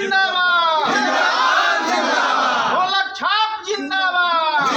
जिंदाबाद, ढोलक छाप जिंदाबाद।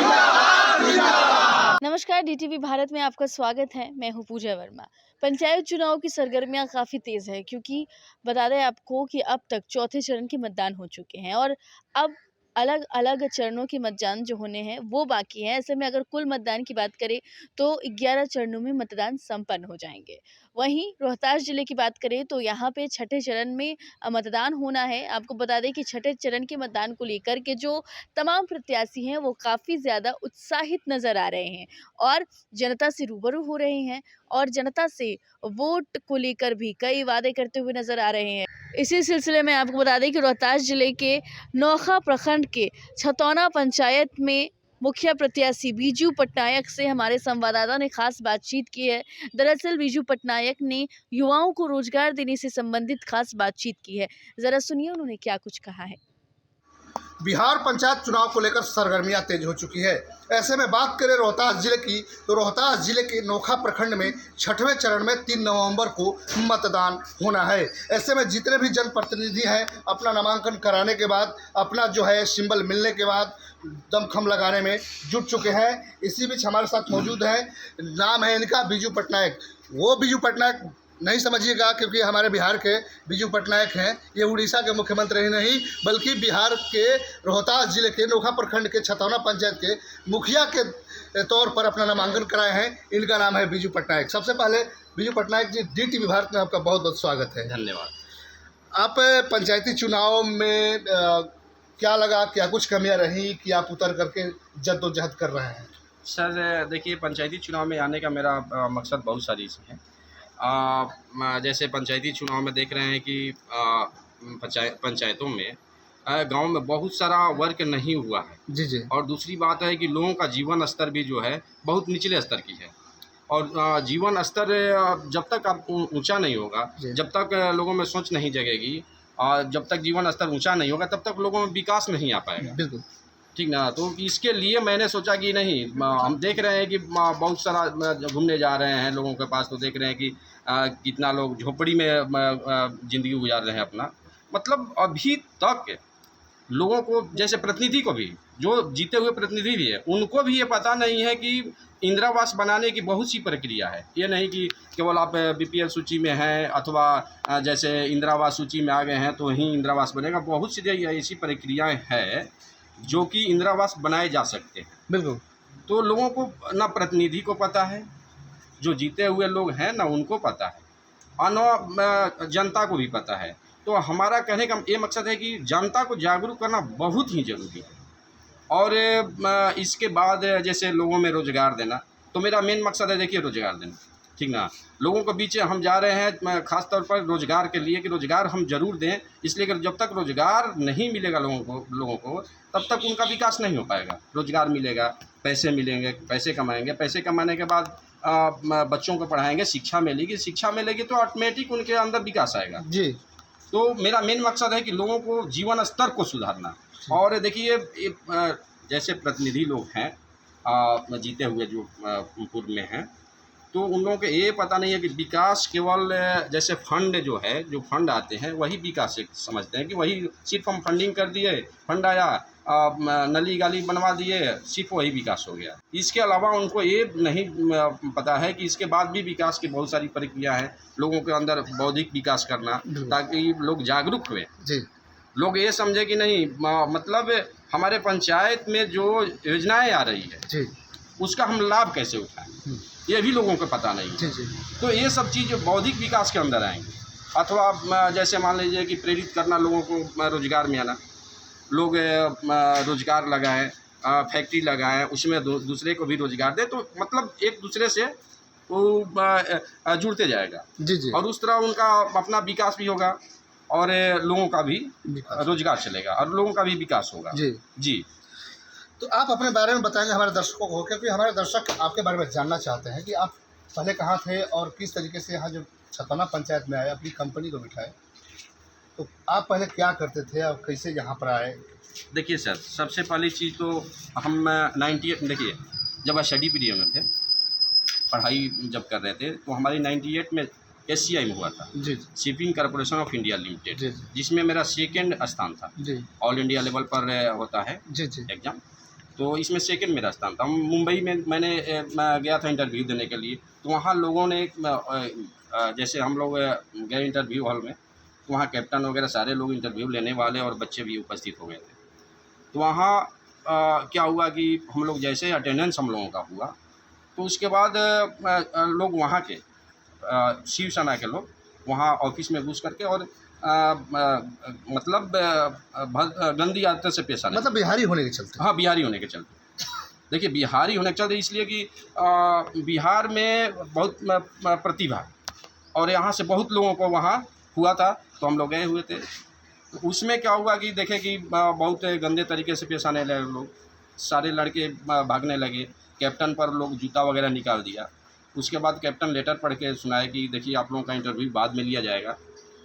नमस्कार, डीटीवी भारत में आपका स्वागत है। मैं हूं पूजा वर्मा। पंचायत चुनाव की सरगर्मियां काफ़ी तेज़ है क्योंकि बता दें आपको कि अब तक चौथे चरण के मतदान हो चुके हैं और अब अलग अलग चरणों के मतदान जो होने हैं वो बाकी हैं। ऐसे में अगर कुल मतदान की बात करें तो 11 चरणों में मतदान संपन्न हो जाएंगे। वहीं रोहतास जिले की बात करें तो यहाँ पे छठे चरण में मतदान होना है। आपको बता दें कि छठे चरण के मतदान को लेकर के जो तमाम प्रत्याशी हैं वो काफ़ी ज़्यादा उत्साहित नज़र आ रहे हैं और जनता से रूबरू हो रहे हैं और जनता से वोट को लेकर भी कई वादे करते हुए नजर आ रहे हैं। इसी सिलसिले में आपको बता दें कि रोहतास जिले के नोखा प्रखंड के छतौना पंचायत में मुखिया प्रत्याशी बीजू पटनायक से हमारे संवाददाता ने खास बातचीत की है। दरअसल बीजू पटनायक ने युवाओं को रोजगार देने से संबंधित खास बातचीत की है। जरा सुनिए उन्होंने क्या कुछ कहा है। बिहार पंचायत चुनाव को लेकर सरगर्मियां तेज हो चुकी है। ऐसे में बात करें रोहतास जिले की तो रोहतास जिले के नोखा प्रखंड में छठवें चरण में 3 नवंबर को मतदान होना है। ऐसे में जितने भी जनप्रतिनिधि हैं अपना नामांकन कराने के बाद अपना जो है सिंबल मिलने के बाद दमखम लगाने में जुट चुके हैं। इसी बीच हमारे साथ मौजूद है, नाम है इनका बीजू पटनायक। वो बीजू पटनायक नहीं समझिएगा क्योंकि हमारे बिहार के बीजू पटनायक हैं। ये उड़ीसा के मुख्यमंत्री ही नहीं बल्कि बिहार के रोहतास जिले के नोखा प्रखंड के छतौना पंचायत के मुखिया के तौर पर अपना नामांकन कराए हैं। इनका नाम है बीजू पटनायक। सबसे पहले बीजू पटनायक जी, डीटीवी भारत में आपका बहुत बहुत स्वागत है। धन्यवाद। आप पंचायती चुनाव में क्या लगा, क्या कुछ कमियाँ रही कि आप उतर करके जद्दोजहद कर रहे हैं? सर देखिए, पंचायती चुनाव में आने का मेरा मकसद बहुत सारी है। जैसे पंचायती चुनाव में देख रहे हैं कि पंचायतों में गांव में बहुत सारा वर्क नहीं हुआ है। जी जी। और दूसरी बात है कि लोगों का जीवन स्तर भी जो है बहुत निचले स्तर की है और जीवन स्तर जब तक आप ऊंचा नहीं होगा, जब तक लोगों में सोच नहीं जगेगी और जब तक जीवन स्तर ऊंचा नहीं होगा तब तक लोगों में विकास नहीं आ पाएगा। बिल्कुल ठीक ना। तो इसके लिए मैंने सोचा कि नहीं, हम देख रहे हैं कि बहुत सारा घूमने जा रहे हैं लोगों के पास, तो देख रहे हैं कि कितना लोग झोपड़ी में ज़िंदगी गुजार रहे हैं अपना। मतलब अभी तक लोगों को, जैसे प्रतिनिधि को भी, जो जीते हुए प्रतिनिधि भी है, उनको भी ये पता नहीं है कि इंदिरा आवास बनाने की बहुत सी प्रक्रिया है। ये नहीं कि केवल आप बीपीएल सूची में हैं अथवा जैसे इंदिरा आवास सूची में आ गए हैं तो ही इंदिरा आवास बनेगा। बहुत सी ऐसी प्रक्रियाएँ हैं जो कि इंदिरा आवास बनाए जा सकते हैं। बिल्कुल। तो लोगों को ना प्रतिनिधि को पता है, जो जीते हुए लोग हैं ना उनको पता है और न जनता को भी पता है। तो हमारा कहने का ये मकसद है कि जनता को जागरूक करना बहुत ही ज़रूरी है। और इसके बाद जैसे लोगों में रोज़गार देना, तो मेरा मेन मकसद है देखिए रोज़गार देना। ठीक ना। लोगों के बीच हम जा रहे हैं ख़ास तौर पर रोज़गार के लिए कि रोज़गार हम ज़रूर दें, इसलिए कि जब तक रोज़गार नहीं मिलेगा लोगों को तब तक उनका विकास नहीं हो पाएगा। रोज़गार मिलेगा, पैसे मिलेंगे, पैसे कमाएंगे, पैसे कमाने के बाद बच्चों को पढ़ाएंगे, शिक्षा मिलेगी तो ऑटोमेटिक उनके अंदर विकास आएगा जी। तो मेरा मेन मकसद है कि लोगों को जीवन स्तर को सुधारना। और देखिए जैसे प्रतिनिधि लोग हैं जीते हुए जो पूर्व में हैं, तो उन लोगों को ये पता नहीं है कि विकास केवल जैसे फंड जो है, जो फंड आते हैं वही विकास समझते हैं कि वही सिर्फ हम फंडिंग कर दिए, फंड आया, नली गाली बनवा दिए, सिर्फ वही विकास हो गया। इसके अलावा उनको ये नहीं पता है कि इसके बाद भी विकास की बहुत सारी प्रक्रिया है। लोगों के अंदर बौद्धिक विकास करना ताकि लोग जागरूक हुए, लोग ये समझे कि नहीं मतलब हमारे पंचायत में जो योजनाएं आ रही है उसका हम लाभ कैसे उठाएं, ये भी लोगों को पता नहीं है। तो ये सब चीज़ बौद्धिक विकास के अंदर आएंगे। अथवा जैसे मान लीजिए कि प्रेरित करना लोगों को रोज़गार में आना, लोग रोज़गार लगाएं, फैक्ट्री लगाएं, उसमें दूसरे को भी रोज़गार दें, तो मतलब एक दूसरे से वो जुड़ते जाएगा। और उस तरह उनका अपना विकास भी होगा और लोगों का भी रोज़गार चलेगा और लोगों का भी विकास होगा। जी। तो आप अपने बारे में बताएंगे हमारे दर्शकों को, क्योंकि हमारे दर्शक आपके बारे में जानना चाहते हैं कि आप पहले कहाँ थे और किस तरीके से यहाँ जो छतौना पंचायत में आए, अपनी कंपनी को बिठाए। तो आप पहले क्या करते थे और कैसे यहाँ पर आए? देखिए सर, सबसे पहली चीज़ तो हम 98 देखिए जब स्टडी पीरियड में थे, पढ़ाई जब कर रहे थे, तो हमारी 98 में SCI में हुआ था, जी shipping corporation of India limited, जी जी जिसमें मेरा सेकंड स्थान था। जी ऑल इंडिया लेवल पर होता है जी जी एग्ज़ाम, तो इसमें सेकंड मेरा स्थान था। मुंबई में मैं गया था इंटरव्यू देने के लिए, तो वहाँ लोगों ने जैसे हम लोग गए इंटरव्यू हॉल में, तो वहाँ कैप्टन वगैरह सारे लोग इंटरव्यू लेने वाले और बच्चे भी उपस्थित हो गए थे। तो वहाँ क्या हुआ कि हम लोग जैसे अटेंडेंस हम लोगों का हुआ, तो उसके बाद लोग वहाँ के शिवसेना के लोग वहाँ ऑफिस में घुस करके और मतलब गंदी आदतों से पेश आने। मतलब बिहारी होने के चलते। हाँ, बिहारी होने के चलते। देखिए, बिहारी होने के चलते इसलिए कि बिहार में बहुत प्रतिभा और यहाँ से बहुत लोगों को वहाँ हुआ था, तो हम लोग गए हुए थे। तो उसमें क्या हुआ कि देखे कि बहुत गंदे तरीके से पेश आने लगे लोग, सारे लड़के भागने लगे, कैप्टन पर लोग जूता वगैरह निकाल दिया। उसके बाद कैप्टन लेटर पढ़ के सुनाए कि देखिए आप लोगों का इंटरव्यू बाद में लिया जाएगा।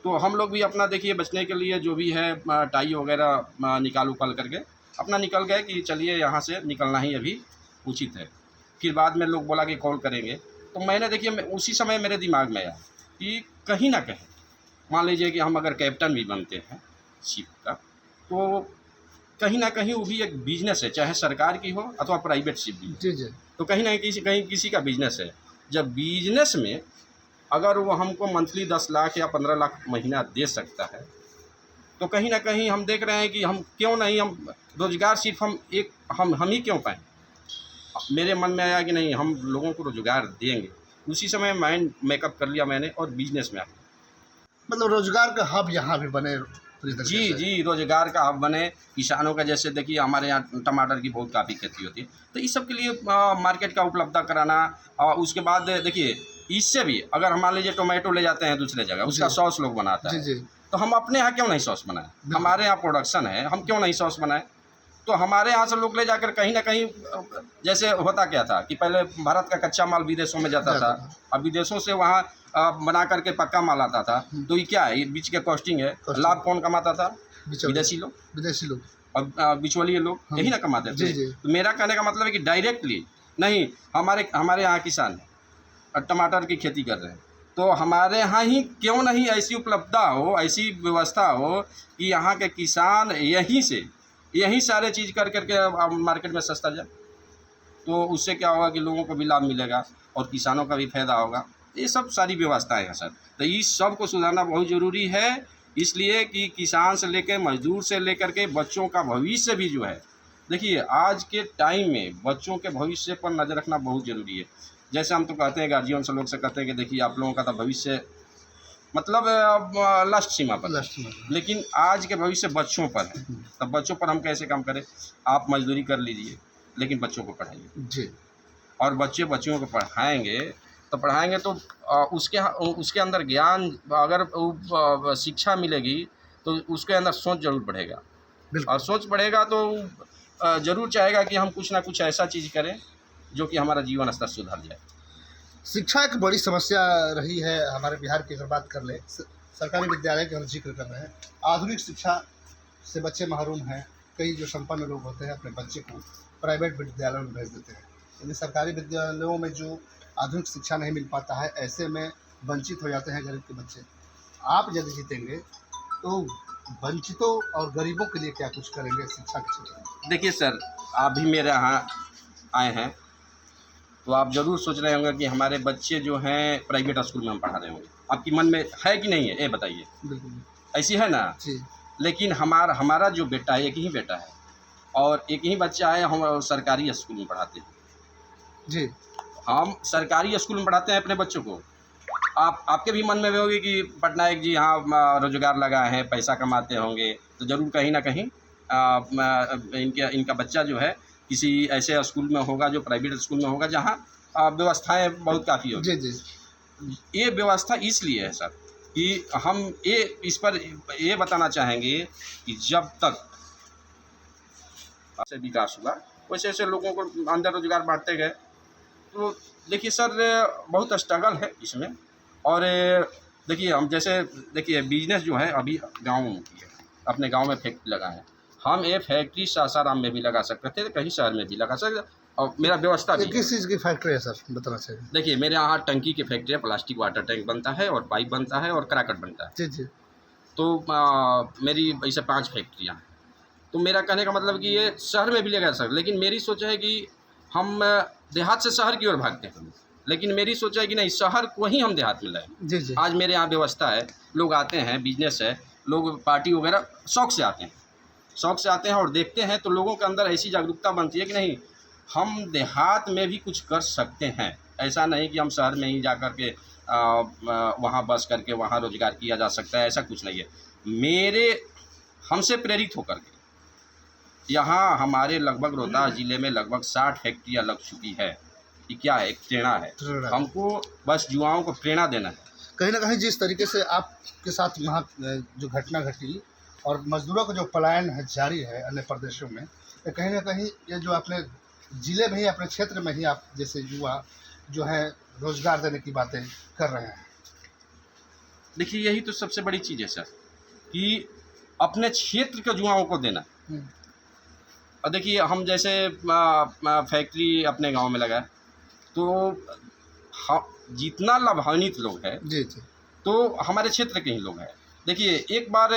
तो हम लोग भी अपना देखिए बचने के लिए जो भी है टाई वगैरह निकाल उकाल करके अपना निकल गए कि चलिए यहाँ से निकलना ही अभी उचित है। फिर बाद में लोग बोला कि कॉल करेंगे, तो मैंने देखिए उसी समय मेरे दिमाग में आया कि कहीं ना कहीं मान लीजिए कि हम अगर कैप्टन भी बनते हैं शिप का, तो कहीं ना कहीं वो भी एक बिजनेस है, चाहे सरकार की हो अथवा प्राइवेट शिप भी हो। जी जी तो कहीं ना कहीं किसी का बिजनेस है। जब बिजनेस में अगर वो हमको मंथली 10 लाख या 15 लाख महीना दे सकता है, तो कहीं ना कहीं हम देख रहे हैं कि हम क्यों नहीं, हम रोज़गार सिर्फ हम ही क्यों पाएँ। मेरे मन में आया कि नहीं, हम लोगों को रोज़गार देंगे। उसी समय माइंड मेकअप कर लिया मैंने और बिजनेस में आ गया। मतलब रोजगार का हब यहाँ भी बने पूरी तरीके जी से। जी, रोज़गार का हब बने। किसानों का जैसे देखिए हमारे यहाँ टमाटर की बहुत काफ़ी खेती होती है, तो इस सब के लिए मार्केट का उपलब्ध कराना। और उसके बाद देखिए इससे भी अगर हम मान लीजिए टोमेटो ले जाते हैं दूसरे जगह, उसका जी। सॉस लोग बनाता जी है, जी तो हम अपने यहाँ क्यों नहीं सॉस बनाएं? हमारे यहाँ प्रोडक्शन है, हम क्यों नहीं सॉस बनाएं? तो हमारे यहाँ से लोग ले जाकर कहीं ना कहीं जैसे होता क्या था कि पहले भारत का कच्चा माल विदेशों में जाता था, अब विदेशों से वहाँ बना करके पक्का माल आता था। तो ये क्या है, ये बीच के कॉस्टिंग है। लाभ कौन कमाता था? विदेशी लोग विदेशी लोग। और बिचौलिए लोग यही ना कमाते जी थे। जी तो मेरा कहने का मतलब है कि डायरेक्टली नहीं, हमारे यहाँ किसान टमाटर की खेती कर रहे हैं, तो हमारे यहाँ ही क्यों नहीं ऐसी उपलब्धता हो, ऐसी व्यवस्था हो कि यहाँ के किसान यहीं सारे चीज़ कर करके मार्केट में सस्ता जाए। तो उससे क्या होगा कि लोगों को भी लाभ मिलेगा और किसानों का भी फायदा होगा। ये सब सारी व्यवस्थाएं हैं सर। तो इस सब को सुधारना बहुत ज़रूरी है, इसलिए कि किसान से लेकर मजदूर से लेकर के बच्चों का भविष्य भी जो है, देखिए आज के टाइम में बच्चों के भविष्य पर नज़र रखना बहुत ज़रूरी है। जैसे हम तो कहते हैं गार्जियन से लोग से कहते हैं कि देखिए आप लोगों का तो भविष्य मतलब लास्ट सीमा पर, लास्ट में। लेकिन आज के भविष्य बच्चों पर है। तब बच्चों पर हम कैसे काम करें? आप मजदूरी कर लीजिए लेकिन बच्चों को पढ़ाइए, जी और बच्चों को पढ़ाएंगे तो उसके अंदर ज्ञान, अगर शिक्षा मिलेगी तो उसके अंदर सोच जरूर बढ़ेगा, बिल्कुल। और सोच बढ़ेगा तो ज़रूर चाहेगा कि हम कुछ ना कुछ ऐसा चीज़ करें जो कि हमारा जीवन स्तर सुधर जाए। शिक्षा एक बड़ी समस्या रही है हमारे बिहार की। अगर बात कर ले सरकारी विद्यालय के हम जिक्र कर रहे हैं, आधुनिक शिक्षा से बच्चे महरूम हैं। कई जो संपन्न लोग होते हैं अपने बच्चे को प्राइवेट विद्यालयों में भेज देते हैं, यानी सरकारी विद्यालयों में जो आधुनिक शिक्षा नहीं मिल पाता है, ऐसे में वंचित हो जाते हैं गरीब के बच्चे। आप यदि जीतेंगे तो वंचितों और गरीबों के लिए क्या कुछ करेंगे शिक्षा के क्षेत्र में? देखिए सर, आप भी मेरे यहाँ आए हैं तो आप ज़रूर सोच रहे होंगे कि हमारे बच्चे जो हैं प्राइवेट स्कूल में हम पढ़ा रहे होंगे। आपकी मन में है कि नहीं है, ये बताइए। बिल्कुल ऐसी है ना? जी लेकिन हमारा जो बेटा है, एक ही बेटा है और एक ही बच्चा है, हम सरकारी स्कूल में पढ़ाते हैं। जी हम सरकारी स्कूल में पढ़ाते हैं अपने बच्चों को। आपके भी मन में होगी कि पटनायक जी यहाँ रोजगार लगाए हैं, पैसा कमाते होंगे, तो ज़रूर कहीं ना कहीं इनका बच्चा जो है किसी ऐसे स्कूल में होगा जो प्राइवेट स्कूल में होगा, जहाँ व्यवस्थाएं बहुत काफ़ी होगी। जी जी ये व्यवस्था इसलिए है सर कि हम इस पर ये बताना चाहेंगे कि जब तक से विकास हुआ वैसे वैसे लोगों को अंदर रोजगार बांटते गए। तो देखिए सर, बहुत स्ट्रगल है इसमें। और देखिए हम जैसे देखिए बिजनेस जो है अभी गाँव में की है, अपने गाँव में फैक्ट्री लगाए हैं। हम ये फैक्ट्री सासाराम में भी लगा सकते थे, कहीं शहर में भी लगा सकते, और मेरा व्यवस्था ये भी है। किस चीज़ की फैक्ट्री है सर, बताना चाहिए। देखिए मेरे यहाँ टंकी की फैक्ट्री है, प्लास्टिक वाटर टैंक बनता है और पाइप बनता है और कराकट बनता है। जी जी। तो मेरी ऐसे 5 फैक्ट्रियाँ हैं। तो मेरा कहने का मतलब कि ये शहर में भी लगा सर, लेकिन मेरी सोच है कि हम देहात से शहर की ओर भागते हैं, लेकिन मेरी सोच है कि नहीं, शहर को ही हम देहात में लाएं। जी जी। आज मेरे यहाँ व्यवस्था है, लोग आते हैं, बिजनेस है, लोग पार्टी वगैरह शौक से आते हैं, शौक से आते हैं और देखते हैं, तो लोगों के अंदर ऐसी जागरूकता बनती है कि नहीं, हम देहात में भी कुछ कर सकते हैं। ऐसा नहीं कि हम शहर में ही जा कर के वहाँ बस करके वहाँ रोजगार किया जा सकता है, ऐसा कुछ नहीं है। मेरे हमसे प्रेरित होकर के यहाँ हमारे लगभग रोहतास जिले में लगभग 60 फैक्ट्रियाँ लग चुकी है। ये क्या है? एक प्रेरणा है। प्रेरणा। हमको बस युवाओं को प्रेरणा देना है। कहीं ना कहीं जिस तरीके से आपके साथ वहाँ जो घटना घटी और मजदूरों का जो पलायन है जारी है अन्य प्रदेशों में, तो कहीं ना कहीं ये जो अपने ज़िले में ही, अपने क्षेत्र में ही आप जैसे युवा जो है रोजगार देने की बातें कर रहे हैं। देखिए यही तो सबसे बड़ी चीज़ है सर, कि अपने क्षेत्र के युवाओं को देना। और देखिए हम जैसे फैक्ट्री अपने गांव में लगाए, तो जितना लाभान्वित लोग हैं जी जी। तो हमारे क्षेत्र के ही लोग हैं। देखिए एक बार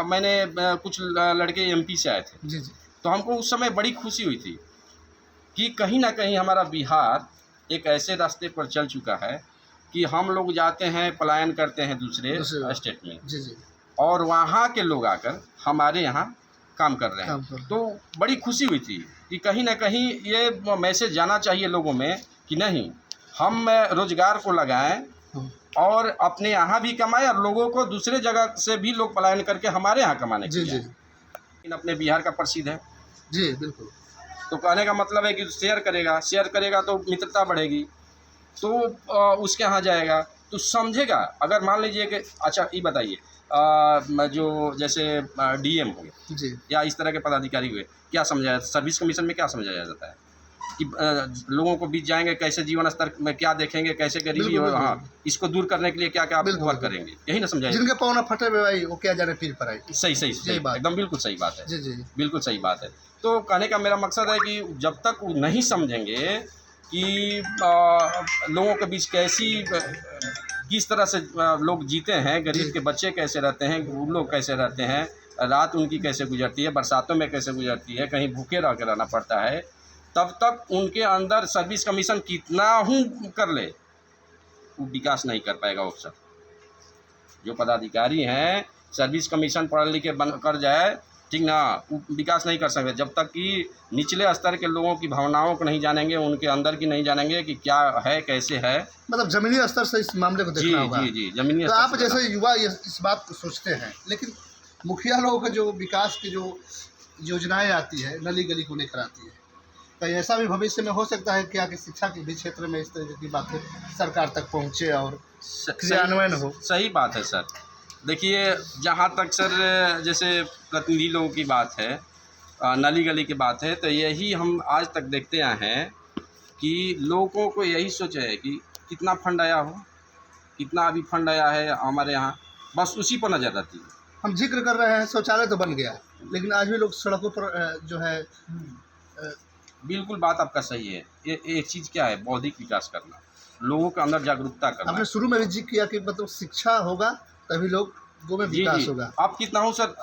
मैंने कुछ लड़के एमपी से आए थे, जी जी। तो हमको उस समय बड़ी खुशी हुई थी कि कहीं ना कहीं हमारा बिहार एक ऐसे रास्ते पर चल चुका है कि हम लोग जाते हैं, पलायन करते हैं दूसरे स्टेट में, जी जी। और वहाँ के लोग आकर हमारे यहाँ काम कर रहे हैं। तो बड़ी खुशी हुई थी कि कहीं ना कहीं ये मैसेज जाना चाहिए लोगों में कि नहीं, हम रोजगार को लगाएं और अपने यहाँ भी कमाएं और लोगों को दूसरे जगह से भी लोग पलायन करके हमारे यहाँ कमाने के जी लिए। जी। लेकिन अपने बिहार का प्रसिद्ध है, जी बिल्कुल। तो कहने का मतलब है कि शेयर करेगा तो मित्रता बढ़ेगी, तो उसके यहाँ जाएगा तो समझेगा। अगर मान लीजिए कि अच्छा ये बताइए, जो जैसे डीएम हो गए जी या इस तरह के पदाधिकारी हुए, क्या समझाया सर्विस कमीशन में, क्या समझाया जाता है कि लोगों को बीच जाएंगे, कैसे जीवन स्तर में क्या देखेंगे, कैसे गरीबी हो, हाँ इसको दूर करने के लिए क्या क्या आप वर्क करेंगे, यही ना समझाएंगे। जिनके पाँव ना फटे भाई वो क्या जाने पीर पर आई। सही बात, एकदम बिल्कुल सही बात है। जी जी। बिल्कुल सही बात है। तो कहने का मेरा मकसद है कि जब तक वो नहीं समझेंगे कि लोगों के बीच किस तरह से लोग जीते हैं, गरीब के बच्चे कैसे रहते हैं, वो लोग कैसे रहते हैं, रात उनकी कैसे गुजरती है, बरसातों में कैसे गुजरती है, कहीं भूखे रह के रहना पड़ता है, तब तक उनके अंदर सर्विस कमीशन कितना ही कर ले वो विकास नहीं कर पाएगा। अफसर जो पदाधिकारी हैं, सर्विस कमीशन पढ़ लिख के बन कर जाए, ठीक ना, वो विकास नहीं कर सकते जब तक कि निचले स्तर के लोगों की भावनाओं को नहीं जानेंगे, उनके अंदर की नहीं जानेंगे कि क्या है, कैसे है। मतलब जमीनी स्तर से इस मामले को देखना होगा। जी जमीनी तो स्तर आप से जैसे युवा इस बात को सोचते हैं, लेकिन मुखिया लोगों का जो विकास की जो योजनाएं आती है, नली गली को लेकर आती है, कहीं ऐसा भी भविष्य में हो सकता है क्या कि शिक्षा के भी क्षेत्र में इस तरह की बातें सरकार तक पहुँचे और क्रियान्वयन हो। सही बात है सर। देखिए जहाँ तक सर जैसे प्रतिनिधि लोगों की बात है, नाली गली की बात है, तो यही हम आज तक देखते आए हैं कि लोगों को यही सोच है कि कितना फंड आया हो, कितना अभी फंड आया है हमारे यहाँ, बस उसी पर नज़र रहती है। हम जिक्र कर रहे हैं शौचालय तो बन गया, लेकिन आज भी लोग सड़कों पर जो है बिल्कुल बात आपका सही है। ये एक चीज़ क्या है, बौद्धिक विकास करना, लोगों के अंदर जागरूकता करना। आपने शुरू में भी जिक्र किया कि मतलब शिक्षा होगा तभी लोगों में विकास होगा। आप कितना हो सर,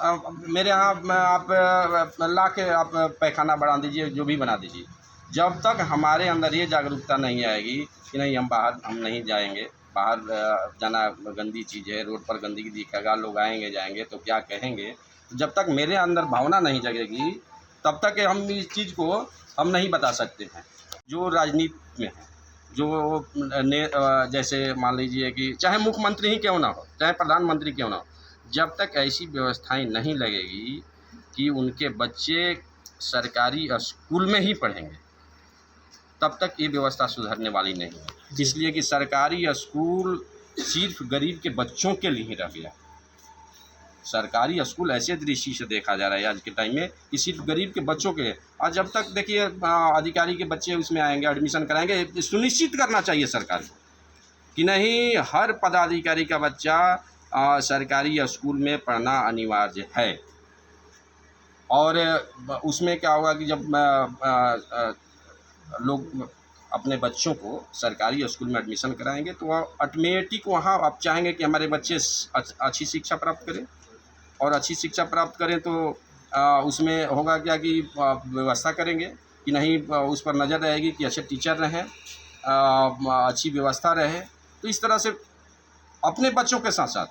मेरे यहाँ आप ला के आप पैखाना बना दीजिए, जो भी बना दीजिए, जब तक हमारे अंदर ये जागरूकता नहीं आएगी कि नहीं हम नहीं जाएंगे, बाहर जाना गंदी चीज़ है, रोड पर गंदगी दिखेगा, लोग आएंगे जाएंगे तो क्या कहेंगे, जब तक मेरे अंदर भावना नहीं जगेगी तब तक हम इस चीज़ को हम नहीं बता सकते हैं। जो राजनीति में है, जो जैसे मान लीजिए कि चाहे मुख्यमंत्री ही क्यों ना हो, चाहे प्रधानमंत्री क्यों ना हो, जब तक ऐसी व्यवस्थाएं नहीं लगेगी कि उनके बच्चे सरकारी स्कूल में ही पढ़ेंगे, तब तक ये व्यवस्था सुधरने वाली नहीं है। इसलिए कि सरकारी स्कूल सिर्फ गरीब के बच्चों के लिए ही रह गया। सरकारी स्कूल ऐसे दृष्टि से देखा जा रहा है आज के टाइम में कि सिर्फ गरीब के बच्चों के, और जब तक देखिए अधिकारी के बच्चे उसमें आएंगे, एडमिशन कराएंगे, सुनिश्चित करना चाहिए सरकार को कि नहीं, हर पदाधिकारी का बच्चा सरकारी स्कूल में पढ़ना अनिवार्य है। और उसमें क्या होगा कि जब लोग अपने बच्चों को सरकारी स्कूल में एडमिशन कराएंगे तो ऑटोमेटिक वहाँ आप चाहेंगे कि हमारे बच्चे अच्छी शिक्षा प्राप्त करें, और अच्छी शिक्षा प्राप्त करें तो उसमें होगा क्या कि व्यवस्था करेंगे कि नहीं, उस पर नज़र रहेगी कि अच्छे टीचर रहें, अच्छी व्यवस्था रहे। तो इस तरह से अपने बच्चों के साथ साथ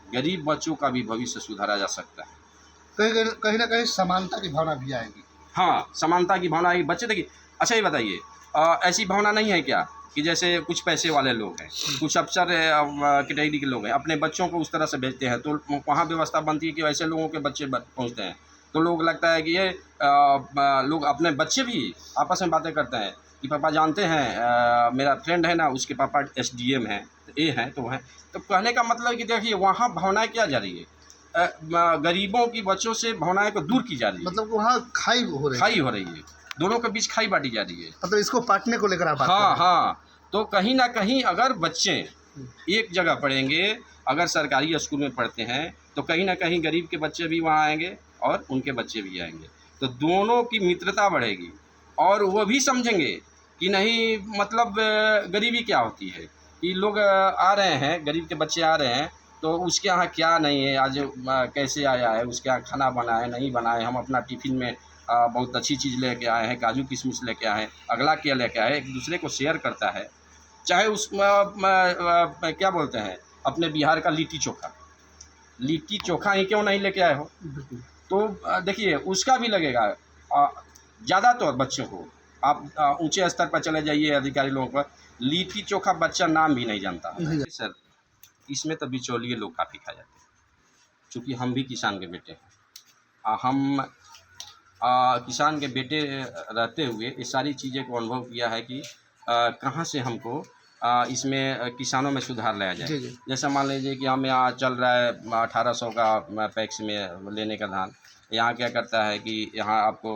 गरीब बच्चों का भी भविष्य सुधारा जा सकता है। कहीं ना कहीं समानता की भावना भी आएगी। हाँ, समानता की भावना आएगी। बच्चे देखिए, अच्छा ये बताइए, ऐसी भावना नहीं है क्या कि जैसे कुछ पैसे वाले लोग हैं, कुछ अफसर कैटेगरी के लोग हैं, अपने बच्चों को उस तरह से भेजते हैं, तो वहाँ व्यवस्था बनती है कि ऐसे लोगों के बच्चे पहुँचते हैं, तो लोग लगता है कि ये लोग अपने बच्चे भी आपस में बातें करते हैं कि पापा जानते हैं, मेरा फ्रेंड है ना, उसके पापा SDM हैं, ये हैं तो हैं। तो कहने का मतलब है कि देखिए वहाँ भावनाएँ क्या जा रही है, गरीबों की बच्चों से भावनाएँ को दूर की जा रही है, मतलब वहाँ खाई हो रही है, दोनों के बीच खाई बांटी जा रही है। मतलब इसको पाटने को लेकर आप बात कर हाँ रहे हैं। हाँ, तो कहीं ना कहीं अगर बच्चे एक जगह पढ़ेंगे, अगर सरकारी स्कूल में पढ़ते हैं तो कहीं ना कहीं गरीब के बच्चे भी वहाँ आएंगे और उनके बच्चे भी आएंगे, तो दोनों की मित्रता बढ़ेगी और वो भी समझेंगे कि नहीं, मतलब गरीबी क्या होती है, कि लोग आ रहे हैं, गरीब के बच्चे आ रहे हैं तो उसके यहाँ क्या नहीं है, आज कैसे आया है, उसके यहाँ खाना बना है नहीं बना है, हम अपना टिफ़िन में बहुत अच्छी चीज़ लेके आए हैं, काजू किशमिश लेके आए हैं, अगला क्या लेके आए, एक दूसरे को शेयर करता है। चाहे उस क्या बोलते हैं, अपने बिहार का लिट्टी चोखा ही क्यों नहीं लेके आए हो, तो देखिए उसका भी लगेगा। ज़्यादातर बच्चों को आप ऊंचे स्तर पर चले जाइए, अधिकारी लोगों पर लिट्टी चोखा बच्चा नाम भी नहीं जानता है। सर, इसमें तो बिचौलिए लोग काफ़ी खा जाते हैं, चूँकि हम भी किसान के बेटे हैं। हम किसान के बेटे रहते हुए ये सारी चीज़ें को अनुभव किया है कि कहाँ से हमको इसमें किसानों में सुधार लाया जाए। जी, जी। जैसे मान लीजिए कि हम यहाँ चल रहा है 1800 का पैक्स में लेने का धान, यहाँ क्या करता है कि यहाँ आपको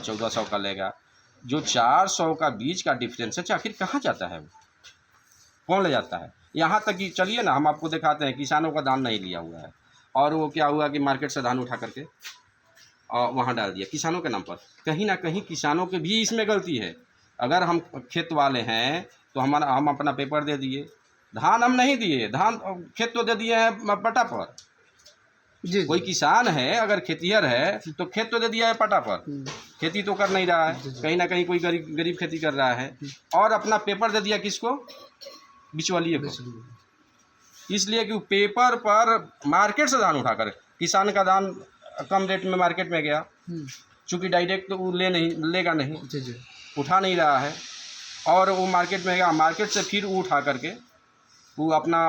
1400 का लेगा। जो 400 का बीज का डिफरेंस है, आखिर कहाँ जाता है, वो कौन ले जाता है? यहाँ तक कि चलिए ना, हम आपको दिखाते हैं, किसानों का धान नहीं लिया हुआ है और वो क्या हुआ कि मार्केट से धान उठा करके वहाँ डाल दिया किसानों के नाम पर। कहीं ना कहीं किसानों की भी इसमें गलती है। अगर हम खेत वाले हैं तो हम अपना पेपर दे दिए, धान हम नहीं दिए, धान खेत तो दे दिए हैं पट्टा पर। जी, कोई किसान है, अगर खेतिहर है तो खेत तो दे दिया है पट्टा पर, खेती तो कर नहीं रहा है, कहीं ना कहीं कोई गरीब खेती कर रहा है और अपना पेपर दे दिया किसको, बिचौलिए को। इसलिए कि पेपर पर मार्केट से धान उठाकर, किसान का धान कम रेट में मार्केट में गया, चूँकि डायरेक्ट तो वो लेगा नहीं, उठा नहीं रहा है और वो मार्केट में गया, मार्केट से फिर वो उठा करके वो अपना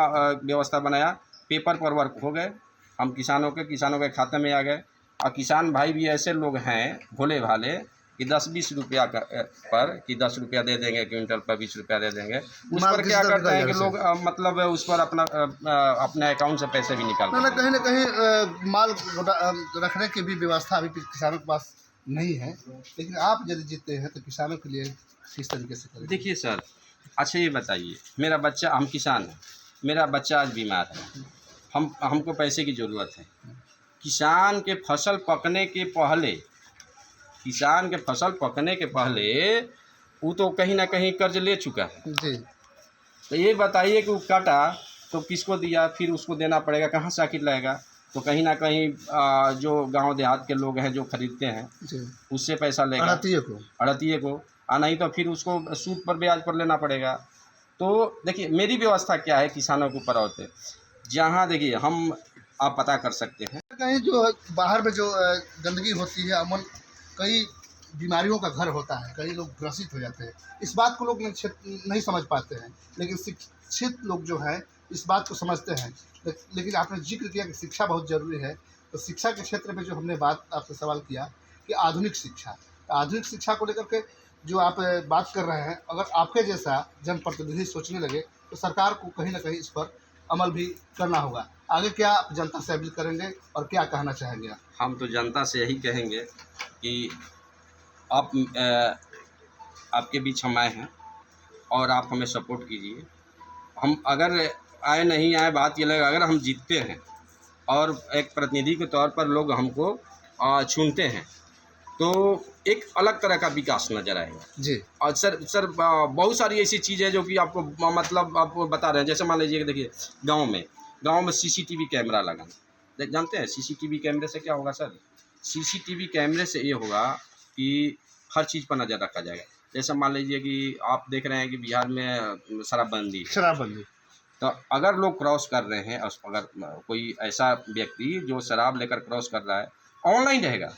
व्यवस्था बनाया, पेपर पर वर्क हो गए, हम किसानों के खाते में आ गए। और किसान भाई भी ऐसे लोग हैं भोले भाले कि 10-20 रुपया पर कि 10 रुपया दे देंगे क्विंटल पर, 20 रुपया दे देंगे, उस पर क्या करते हैं कि लोग मतलब उस पर अपने अकाउंट से पैसे भी निकालते हैं। कहीं ना कहीं माल रखने की भी व्यवस्था अभी किसानों के पास नहीं है, लेकिन आप यदि जीतते हैं तो किसानों के लिए किस तरीके से करें? देखिए सर, अच्छा ये बताइए, मेरा बच्चा, हम किसान हैं, मेरा बच्चा आज बीमार है, हमको पैसे की ज़रूरत है। किसान के फसल पकने के पहले वो तो कहीं ना कहीं कर्ज ले चुका है जी। तो ये बताइए कि वो काटा तो किसको दिया, फिर उसको देना पड़ेगा, कहाँ से आखिर लाएगा? तो कहीं ना कहीं जो गांव देहात के लोग हैं जो खरीदते हैं जी। उससे पैसा लेगा, अड़तिये को नहीं तो फिर उसको सूद पर ब्याज पर लेना पड़ेगा। तो देखिए मेरी व्यवस्था क्या है किसानों के ऊपर होते, जहाँ देखिए आप पता कर सकते हैं, कहीं जो बाहर में जो गंदगी होती है, अमूमन कई बीमारियों का घर होता है, कई लोग ग्रसित हो जाते हैं। इस बात को लोग नहीं समझ पाते हैं, लेकिन शिक्षित लोग जो हैं इस बात को समझते हैं। लेकिन आपने जिक्र किया कि शिक्षा बहुत ज़रूरी है, तो शिक्षा के क्षेत्र में जो हमने बात आपसे सवाल किया कि आधुनिक शिक्षा को लेकर के जो आप बात कर रहे हैं, अगर आपके जैसा जनप्रतिनिधि सोचने लगे तो सरकार को कहीं ना कहीं इस पर अमल भी करना होगा। आगे क्या आप जनता से अपील करेंगे और क्या कहना चाहेंगे? हम तो जनता से यही कहेंगे कि आपके बीच हम आए हैं और आप हमें सपोर्ट कीजिए। हम अगर आए नहीं आए बात ये लगे, अगर हम जीतते हैं और एक प्रतिनिधि के तौर पर लोग हमको चुनते हैं तो एक अलग तरह का विकास नजर आएगा। जी और सर बहुत सारी ऐसी चीज़ें जो कि आपको मतलब आपको बता रहे हैं। जैसे मान लीजिए कि देखिए गांव में सीसीटीवी कैमरा लगाना, जानते हैं सीसीटीवी कैमरे से क्या होगा सर? सीसीटीवी कैमरे से ये होगा कि हर चीज़ पर नज़र रखा जाएगा। जैसे मान लीजिए कि आप देख रहे हैं कि बिहार में शराबबंदी है, शराबबंदी, तो अगर लोग क्रॉस कर रहे हैं, अगर कोई ऐसा व्यक्ति जो शराब लेकर क्रॉस कर रहा है, ऑनलाइन रहेगा,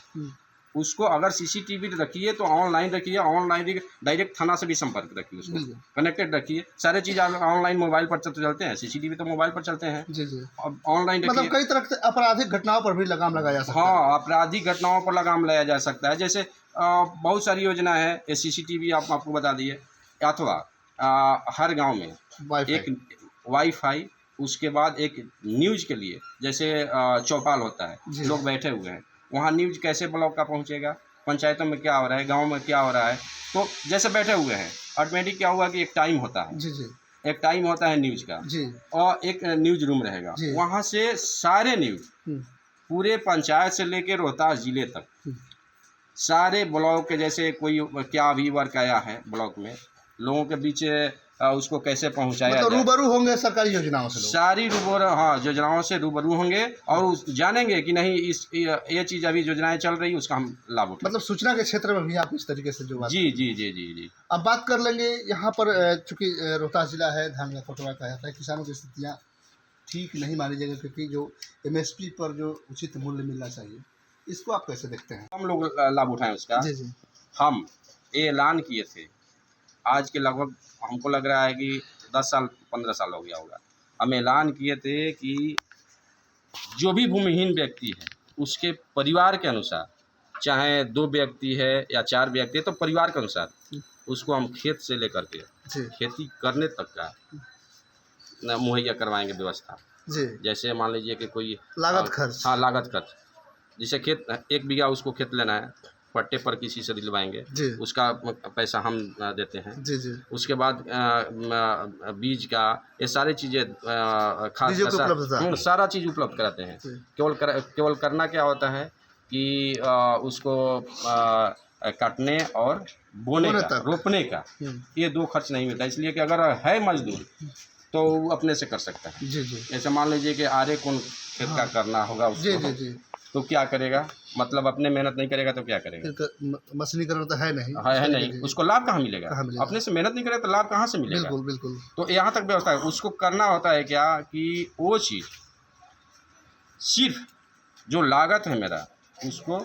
उसको अगर सीसीटीवी रखिए तो ऑनलाइन रखिए, ऑनलाइन डायरेक्ट थाना से भी संपर्क रखिए, उसको कनेक्टेड रखिए। सारे चीज़ ऑनलाइन मोबाइल पर तो चलते हैं, सीसीटीवी तो मोबाइल पर चलते हैं। जी जी, अब ऑनलाइन रखिए। मतलब कई तरह से आपराधिक घटनाओं पर भी लगाम लगाया जा सकता है। हाँ, आपराधिक घटनाओं पर लगाम लगाया जा सकता है। जैसे बहुत सारी योजना है, सीसीटीवी आपको बता दिए, अथवा हर गाँव में एक वाईफाई, उसके बाद एक न्यूज़ के लिए जैसे चौपाल होता है, लोग बैठे हुए हैं, वहाँ न्यूज़ कैसे ब्लॉक का पहुँचेगा, पंचायतों में क्या हो रहा है, गांव में क्या हो रहा है, तो जैसे बैठे हुए हैं ऑटोमेटिक क्या हुआ कि एक टाइम होता है। जी जी, एक टाइम होता है न्यूज़ का जी, और एक न्यूज़ रूम रहेगा, वहाँ से सारे न्यूज़ पूरे पंचायत से लेकर रोहतास जिले तक सारे ब्लॉक के, जैसे कोई क्या अभी वर्क आया है ब्लॉक में, लोगों के बीच उसको कैसे पहुंचाया मतलब जाए। रूबरू होंगे सरकारी योजनाओं से लोग। सारी योजनाओं से रूबरू होंगे और जानेंगे कि नहीं ये चीज़ अभी योजनाएं चल रही है, उसका हम लाभ उठाएं। मतलब सूचना के क्षेत्र में भी आप इस तरीके से जो बात। जी जी जी जी जी। अब बात कर लेंगे यहाँ पर, चूँकि रोहतास जिला है, धान का कटोरा कहा जाता है, किसानों की स्थितियाँ ठीक नहीं मानी जाएगी, क्योंकि जो MSP पर जो उचित मूल्य मिलना चाहिए, इसको आप कैसे देखते हैं? हम लोग लाभ उठाएं उसका। जी जी, हम ये ऐलान किए थे आज के लगभग, हमको लग रहा है कि 10 साल 15 साल हो गया होगा। हम ऐलान किए थे कि जो भी भूमिहीन व्यक्ति है उसके परिवार के अनुसार, चाहे 2 व्यक्ति है या 4 व्यक्ति है, तो परिवार के अनुसार उसको हम खेत से लेकर के खेती करने तक का मुहैया करवाएंगे व्यवस्था। जी, जैसे मान लीजिए कि कोई लागत खर्च। हाँ, लागत खर्च। जैसे खेत 1 बीघा उसको खेत लेना है, पट्टे पर किसी से दिलवाएंगे, उसका पैसा हम देते हैं। जी जी, उसके बाद बीज का, ये सारी चीज़ें खाद का सारा चीज़ उपलब्ध कराते हैं। केवल करना क्या होता है कि उसको काटने और बोने का, रोपने का, ये 2 खर्च नहीं मिलता। इसलिए कि अगर है मजदूर तो वो अपने से कर सकता है। जी जी, जैसे मान लीजिए कि आरे कौन खेत का करना होगा उसको, जी जी जी, तो क्या करेगा, मतलब अपने मेहनत नहीं करेगा तो क्या करेगा? मशीनीकरण तो है नहीं, है नहीं, उसको लाभ कहाँ मिलेगा? अपने से मेहनत नहीं करेगा तो लाभ कहाँ से मिलेगा? बिल्कुल बिल्कुल। तो यहाँ तक व्यवस्था है। उसको करना होता है क्या कि वो चीज़ सिर्फ जो लागत है मेरा, उसको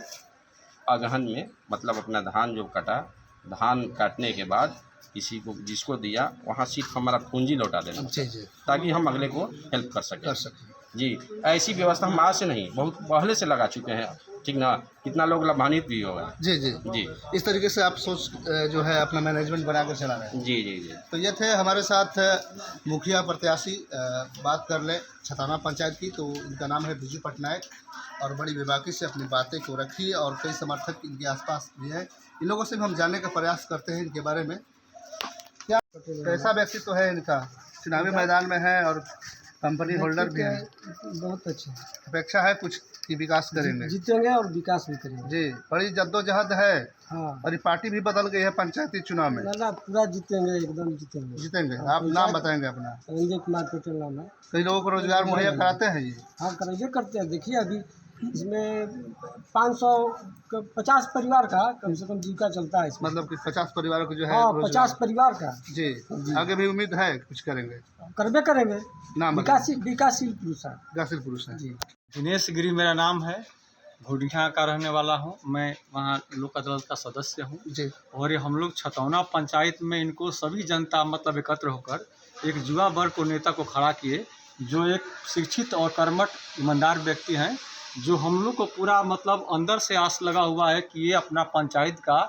अगहन में, मतलब अपना धान जो कटा, धान काटने के बाद किसी को जिसको दिया, वहाँ सिर्फ हमारा पूंजी लौटा देना, ताकि हम अगले को हेल्प कर सकें। जी, ऐसी व्यवस्था हम आज से नहीं, बहुत पहले से लगा चुके हैं, ठीक ना? कितना लोग लाभान्वित भी होगा। जी जी जी, इस तरीके से आप सोच जो है अपना मैनेजमेंट बना कर चला रहे हैं। जी जी जी। तो ये थे हमारे साथ मुखिया प्रत्याशी। बात कर ले छताना पंचायत की, तो इनका नाम है बिजू पटनायक, और बड़ी बेबाकी से अपनी बातें को रखी, और कई समर्थक इनके आसपास भी हैं। इन लोगों से भी हम जानने का प्रयास करते हैं इनके बारे में, क्या कैसा व्यक्तित्व है इनका, चुनावी मैदान में है और कंपनी होल्डर भी है। बहुत अच्छा अपेक्षा है कुछ कि विकास करेंगे, जीतेंगे और विकास भी करेंगे। जी, बड़ी जद्दोजहद है। हाँ, और ये पार्टी भी बदल गई है पंचायती चुनाव में। ना पूरा जीतेंगे, एकदम जीतेंगे। जीतेंगे। आप नाम बताएंगे अपना? संजय कुमार पटेल नाम है। कई लोगों को रोजगार मुहैया कराते हैं ये? हाँ, कराइए करते हैं। देखिए अभी इसमें 550 परिवार का कम से कम जीविका चलता है इसमें। मतलब कि 50 परिवारों को जो है। हाँ, 50 परिवार का। जी, आगे भी उम्मीद है कुछ करेंगे? करबे करेंगे। नाम विकासशील पुरुष है। विकासशील पुरुष है। जी, दिनेश गिरी मेरा नाम है, घोडिया का रहने वाला हूँ। मैं वहाँ लोक अदालत का सदस्य हूँ। जी, और ये हम लोग छतौना पंचायत में इनको सभी जनता मतलब एकत्र होकर एक युवा वर्ग को नेता को खड़ा किए, जो एक शिक्षित और कर्मठ ईमानदार व्यक्ति हैं, जो हम लोग को पूरा मतलब अंदर से आस लगा हुआ है कि ये अपना पंचायत का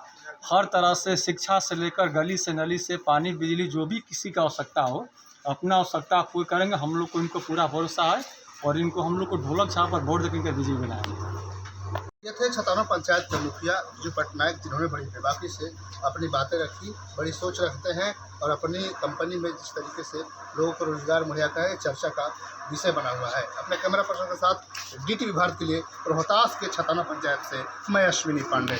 हर तरह से, शिक्षा से लेकर गली से नली से पानी बिजली, जो भी किसी का आवश्यकता हो, अपना आवश्यकता पूरी करेंगे। हम लोग को इनको पूरा भरोसा है और इनको हम लोग को ढोलक छाप पर वोट देकर विजयी बनाएंगे। ये थे छतौना पंचायत के मुखिया बिजू पटनायक, जिन्होंने बड़ी बेबाकी से अपनी बातें रखी, बड़ी सोच रखते हैं, और अपनी कंपनी में जिस तरीके से लोगों को रोजगार मुहैया कराए, चर्चा का विषय बना हुआ है। अपने कैमरा पर्सन के साथ DTV भारत के लिए रोहतास के छतौना पंचायत से मैं अश्विनी पांडे।